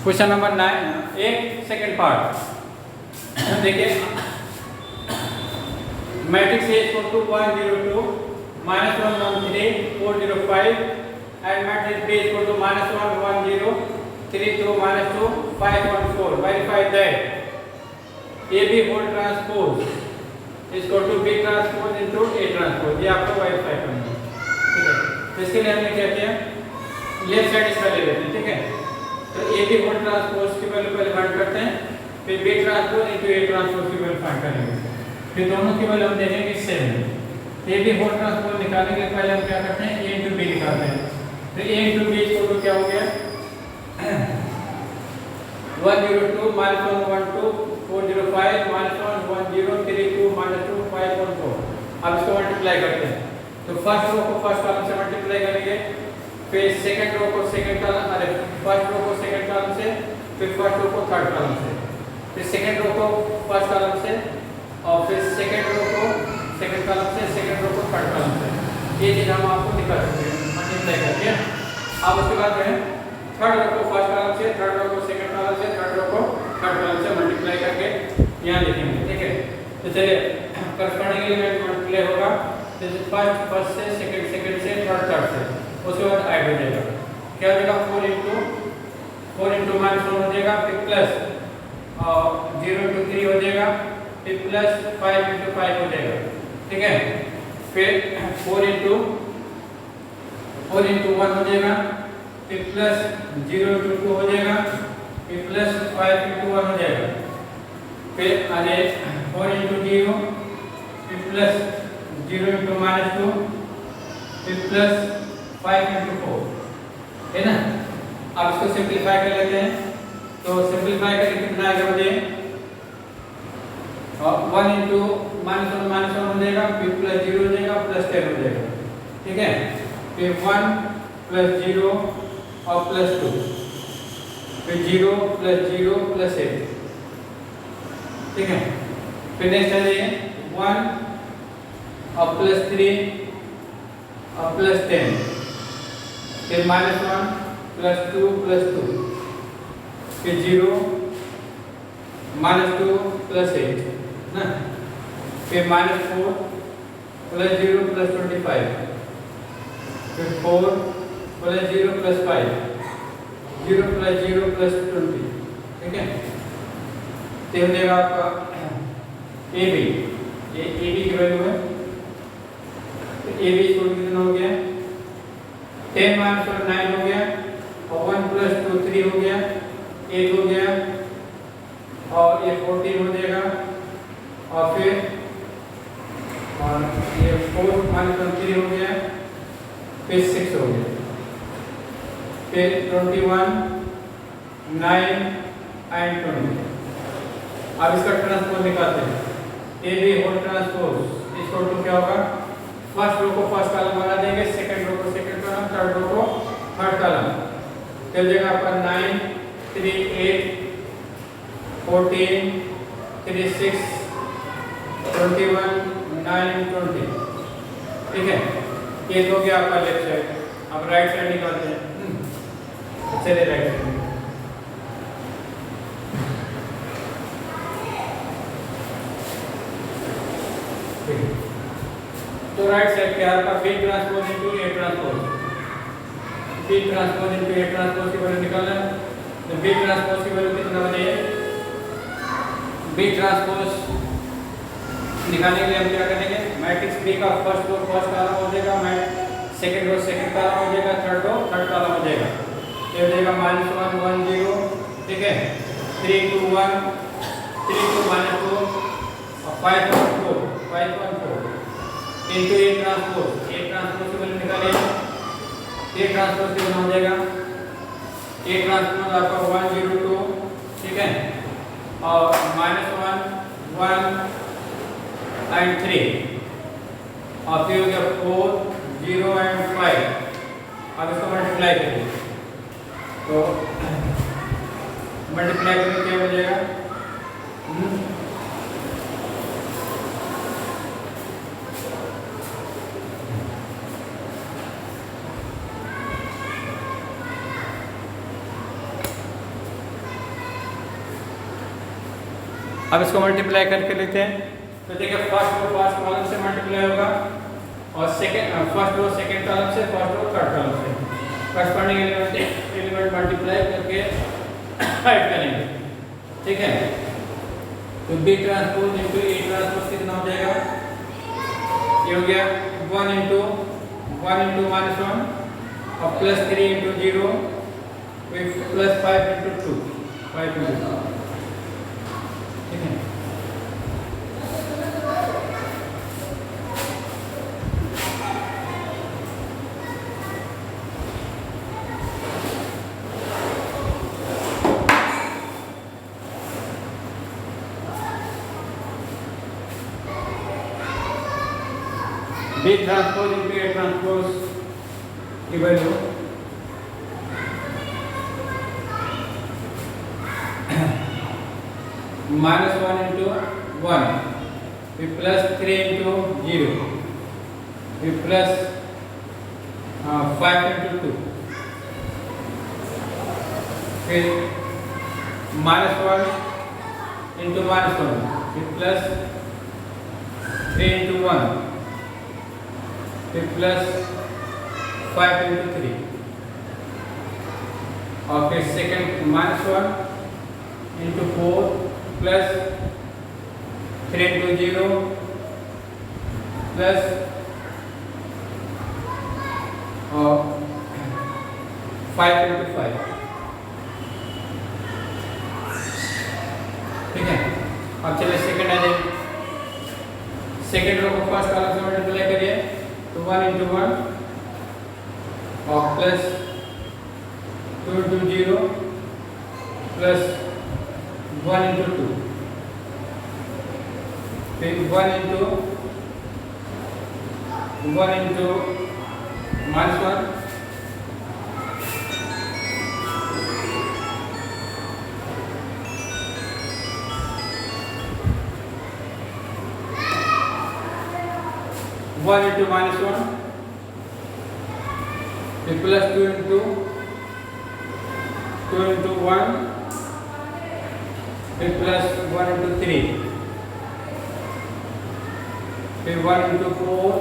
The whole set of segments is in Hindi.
क्वेश्चन नंबर 9 एक सेकेंड पार्ट देखिए matrix A equal to 1 0 2 -1 1 3 4 0 5 and matrix B equal to -1 1 0 3 2 -2 5 1 4 verify that AB whole transpose is equal to B transpose into A transpose ये आपको वेरीफाई करना है ठीक है। तो इसके लिए हमने क्या किया लेफ्ट साइड इसका ले लेते हैं ठीक है। तो AB whole transpose की वैल्यू पहले फाइंड करते हैं फिर B transpose into A transpose की वैल्यू फाइंड करेंगे फिर दोनों की वैल्यू हम देखेंगे सेम है। AB whole transpose निकालने के लिए पहले हम क्या करते हैं A into B निकालते हैं। तो A into B equal to क्या हो गया 1 0 2 -1 1 2 4 0 5 -1 1 0 3 2 -2 5 1 4। अब इसको मल्टीप्लाई करते हैं तो फर्स्ट रो को फर्स्ट कॉलम से मल्टीप्लाई करेंगे फिर सेकंड रो को सेकंड कॉलम अरे फर्स्ट रो को सेकंड कॉलम से फिर फर्स्ट रो को थर्ड कॉलम से फिर सेकंड रो को फर्स्ट कॉलम से और फिर सेकंड रो को सेकंड कॉलम से सेकंड रो को थर्ड कॉलम से ये चीज हम आपको निकाल सकते हैं मल्टीप्लाई करके। अब उसके बाद में थर्ड रो को फर्स्ट कॉलम से थर्ड रो को सेकंड कॉलम से थर्ड रो को थर्ड कॉलम से मल्टीप्लाई करके यहाँ लिखेंगे ठीक है। तो चलिए करस्पॉन्डिंग एलिमेंट मल्टीप्लाई होगा जैसे फर्स्ट से सेकंड से थर्ड से उसके बाद ऐड हो जाएगा क्या हो जाएगा 4 into -1 हो जाएगा फिर प्लस 0 into 3 हो जाएगा फिर प्लस 5 into 5 हो जाएगा ठीक है। फिर 4 into 1 हो जाएगा फिर प्लस 0 into 2 हो जाएगा फिर प्लस 5 into 1 हो जाएगा फिर अरे 4 into 0 फिर प्लस 0 into -2 फिर प्लस 5 into 4 है ना। अब इसको सिंपलीफाई कर लेते हैं तो सिंपलीफाई करके कितना आएगा मुझे 1 into -1 हो जाएगा फिर प्लस 0 हो जाएगा प्लस 10 हो जाएगा ठीक है। फिर 1 प्लस 0 और प्लस 2 फिर 0 प्लस 0 प्लस 8 ठीक है। फिर नेक्स्ट आ जाइए 1 और प्लस 3 और प्लस 10 फिर -1 प्लस 2 प्लस 2 फिर 0 -2 प्लस 8 ना फिर -4 प्लस 0 प्लस 25 फिर 4 प्लस 0 प्लस 5 0 प्लस 0 प्लस 20 ठीक है। तो हो जाएगा आपका AB ये AB की वैल्यू है तो AB कितना हो गया 10 - 9 हो गया और 1 + 2 3 हो गया 8 हो गया और ये 14 हो जाएगा और फिर और ये 4 - 3 हो गया फिर 6 हो गया फिर 21 9 and 20। अब इसका ट्रांसपोज निकालते हैं AB होल ट्रांसपोज इसको तो क्या होगा फर्स्ट रो को फर्स्ट कॉलम बना देंगे सेकंड रो को सेकंड कॉलम थर्ड रो को थर्ड कॉलम चल जाएगा आपका 9 3 8 14 3 6 21 9 20 ठीक है। ये तो गया आपका लेफ्ट साइड। अब राइट साइड निकालते हैं चलिए राइट साइड तो राइट साइड क्या आपका B transpose into A transpose B transpose into A transpose की वैल्यू निकालना है तो B ट्रांसपोज की वैल्यू कितना बनेगी B ट्रांसपोज निकालने के लिए हम क्या करेंगे मैट्रिक्स B का फर्स्ट रो फर्स्ट कॉलम हो जाएगा सेकंड रो सेकंड कॉलम हो जाएगा थर्ड रो थर्ड कॉलम हो जाएगा ये हो जाएगा -1 1 0 ठीक है 3 2 1 3 2 -2 और 5 1 4 5 1 4 into A ट्रांसपोज की वैल्यू निकालिए A ट्रांसपोज कितना हो जाएगा A ट्रांसपोज आपका 1 0 2 ठीक है और -1 1 and 3 और फिर हो गया 4 0 and 5। अब इसको मल्टीप्लाई करिए तो मल्टीप्लाई करके क्या हो जाएगा अब इसको मल्टीप्लाई करके लेते हैं। तो देखिए फर्स्ट रो फर्स्ट कॉलम से मल्टीप्लाई होगा और second first row second column से, फर्स्ट रो थर्ड कॉलम से करस्पॉन्डिंग एलिमेंट मल्टीप्लाई करके ऐड करेंगे। ठीक है, तो B transpose into A transpose कितना हो जाएगा? ये हो गया 1 इंटू -1 और plus 3 into 0 plus 5 into 2 5 into 2। ठीक है, B transpose into A transpose की वैल्यू -1 into 1 फिर प्लस 3 into 0 फिर प्लस 5 into 2 फिर -1 into -1 फिर प्लस 3 into 1 फिर प्लस 5 into 3 और फिर second -1 into 4 plus 3 into 0 plus और 5 into 5। ठीक है, अब चलिए सेकंड आ जाए। सेकंड रो को फर्स्ट कॉलम से मल्टीप्लाई करिए तो 1 into 1 और प्लस 2 into 0 प्लस 1 into 2 फिर 1 into -1 1 into -1 फिर प्लस 2 into 1 फिर प्लस 1 into 3 फिर 1 into 4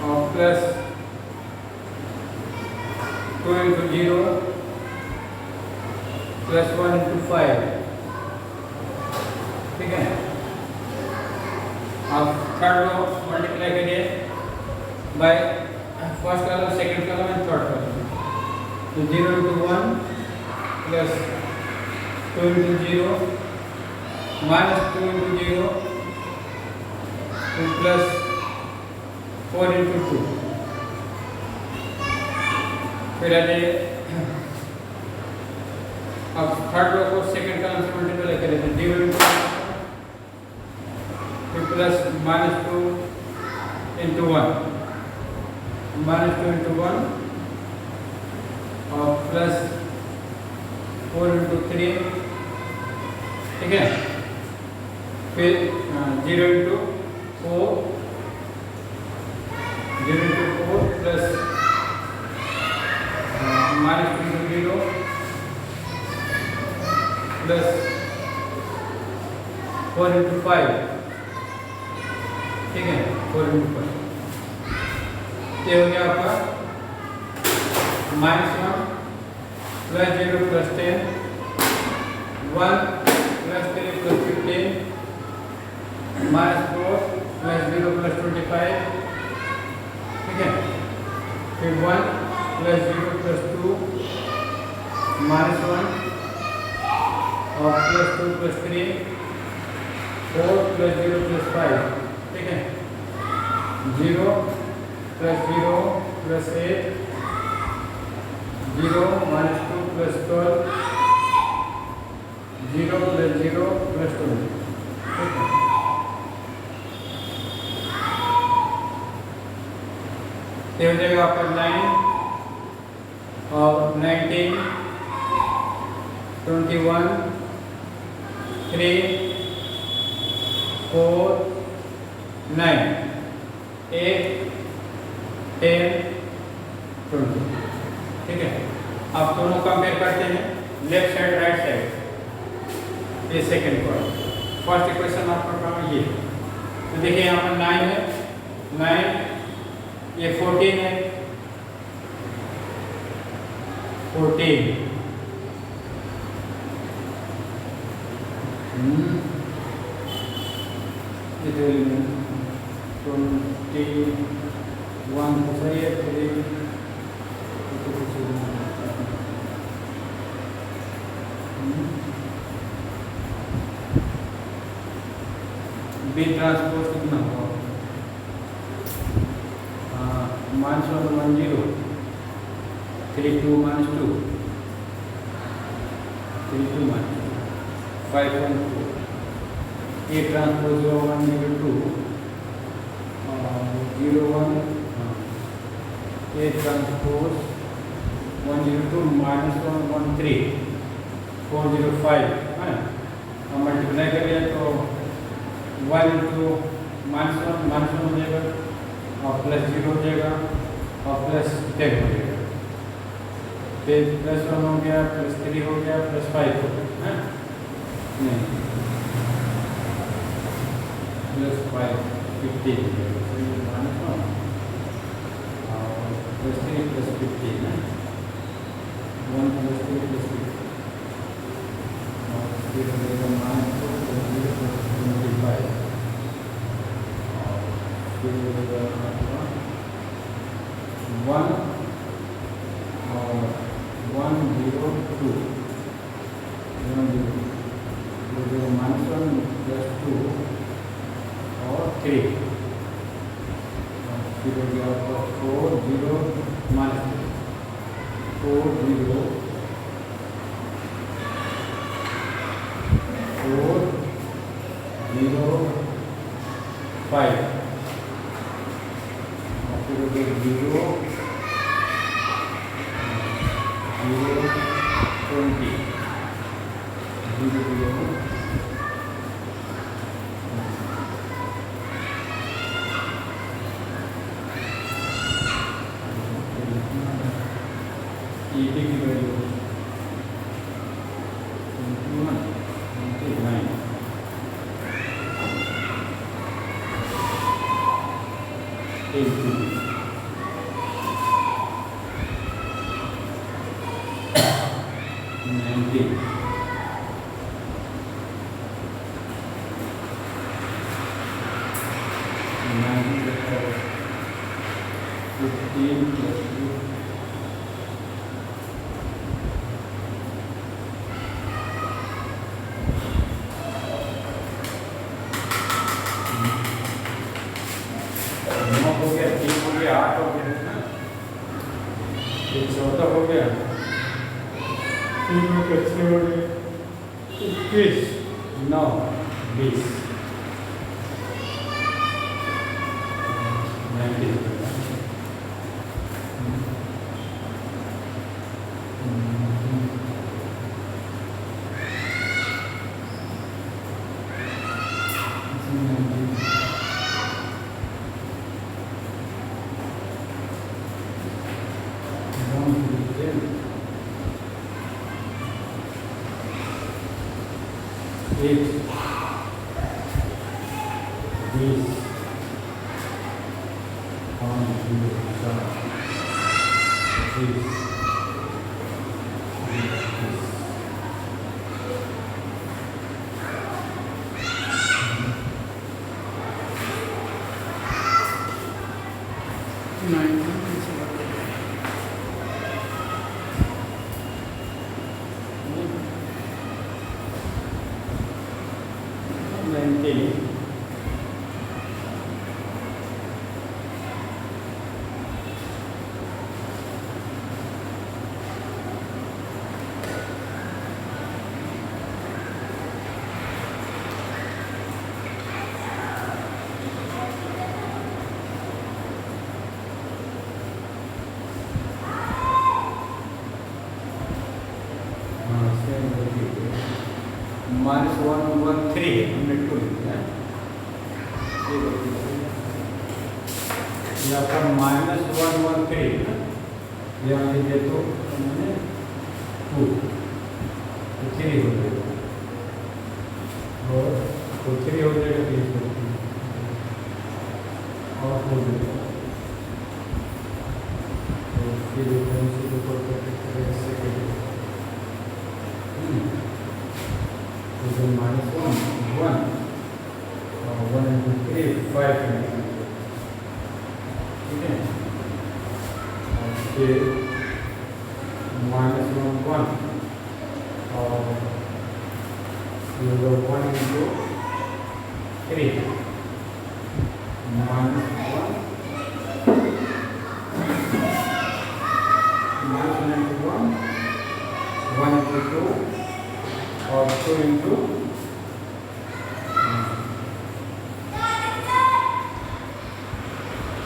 और प्लस 2 into 0 प्लस 1 into 5। ठीक है, अब थर्ड रो मल्टीप्लाई करिए by first column second column and third column. तो 0 into 1 plus 2 into 0 minus 2 into 0 plus 4 into 2। फिर आ जाइए, अब थर्ड रो को सेकंड कॉलम से मल्टीप्लाई करें तो 0 into फिर प्लस -2 into 1 -2 into 1 और प्लस 4 into 3। ठीक है, फिर 0 into 4 plus -2 into 0 plus 4 into 5। ठीक है, 4 into 5 ये हो गया आपका -1 plus 0 plus 10 1 plus 3 plus 15 -4 plus 0 plus 25। ठीक है, फिर 1 प्लस 0 प्लस 2 -1 और प्लस 2 प्लस 3 4 प्लस 0 प्लस 5। ठीक है, 0 plus 0 plus 8 0 -2 plus 12 0 plus 0 plus 2। ठीक है, ये हो जाएगा आपका 9 और 19 21 3 4 9 8 10 20। ठीक है, अब दोनों कंपेयर करते हैं लेफ्ट साइड राइट साइड। ये सेकंड पार्ट। फर्स्ट इक्वेशन आपका काम ये, तो देखिए यहाँ पर 9 है, 9 ये 14 है, 14 21 तो सही है, 3 बी ट्रांसपोज कितना होगा, -1 10 3 2 -2 3 2 5 1 4 ए ट्रांसपोज 1 0 2 0 1 ए ट्रांसपोज 1 0 2 -1 1 3 4 0 5 है ना। हम मल्टीप्लाई करें तो 1 इंटू -1 हो जाएगा और +0 हो जाएगा और +10 हो जाएगा, फिर +1 हो गया, +3 हो गया, +5 हो गया है नहीं, +5 15 हो जाएगा, तो ये -1 और +3 +15 है, 1 +3 +15 और फिर हो जाएगा -2 +0 +25 और फिर हो जाएगा 1 और 1 0 2 1 0 -1 +2 और 3 और फिर हो गया आपका 4 0 -3 4 0 4 0 5 और फिर हो गया 0 0 20 0 0 की वैल्यू 21 29 19 15 +2 हो गया, 3 हो गया, 8 हो गया ना, 14 हो गया, 3 हो गया, 6 हो गया, 21 9 20 19 8 20 19 -113 हमने 2 लिखा है, यहाँ पर -113 है, यहाँ लिखे तो हमने 2 3 हो जाएगा फिर -1 1 और ये 1 into 3 -1 into 1 into 2 और 2 into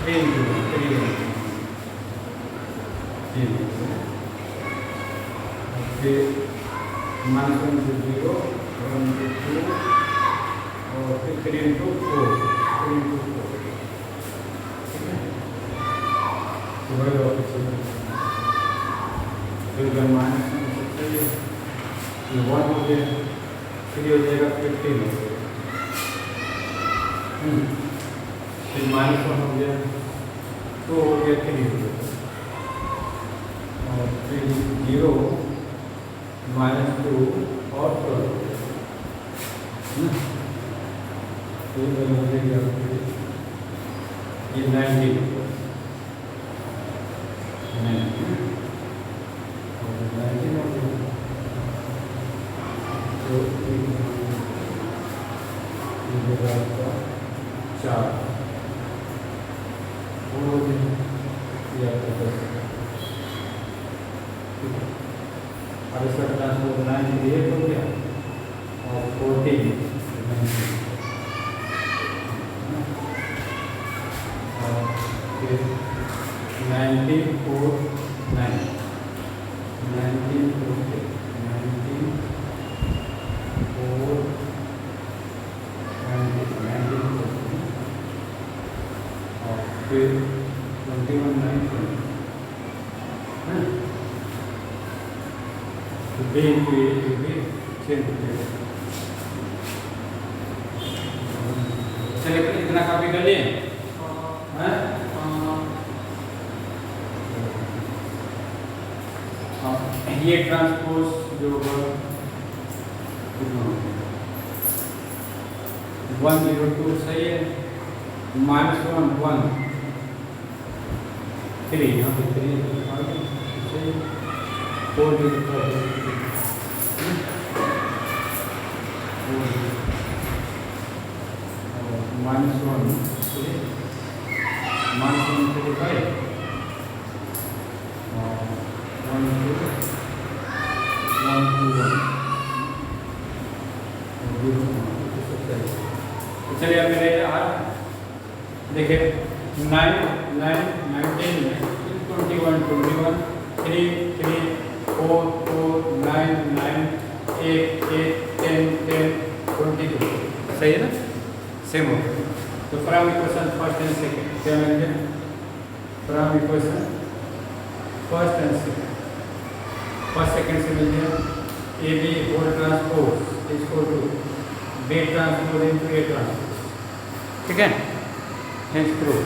3 into 3 फिर -1 into 0 1 into 2 और फिर 3 into 4 3 into 4 ठीक है। तो बड़े वापस फिर जब माइनस में सकते हैं ये 1 हो गया, फिर हो जाएगा 15 हो गया, फिर -1 हो गया, 2 हो गया, 3 हो गया और फिर 0 -2 और 12 हो गया, तो ये 90 हो गया और 19 हो गया, तो आपका 4 हो गया, ये आपका 10 और इसका ट्रांसपोज 98 हो गया और 14 और फिर 19 4 9 19 4 19 4 19 और फिर 21 19 बी चेंज हो जाएगा। चलिए इतना कॉपी कर लिए ये ट्रांसपोज जो 102 सही है, -1 1 3 यहाँ पे 3 सही, 4 -1 -135 1 2 1 2 1 चलिए अब मेरे देखिए 9 9 19 21 21 3 3 4 4 9 9 8 8 10 10 22 सही है ना, सेम हो। तो from equation first and second क्या मिलेंगे, from equation first and second, first second से मिल गया A B whole transpose equal to B transpose into A transpose, ठीक है, हेंस प्रूफ।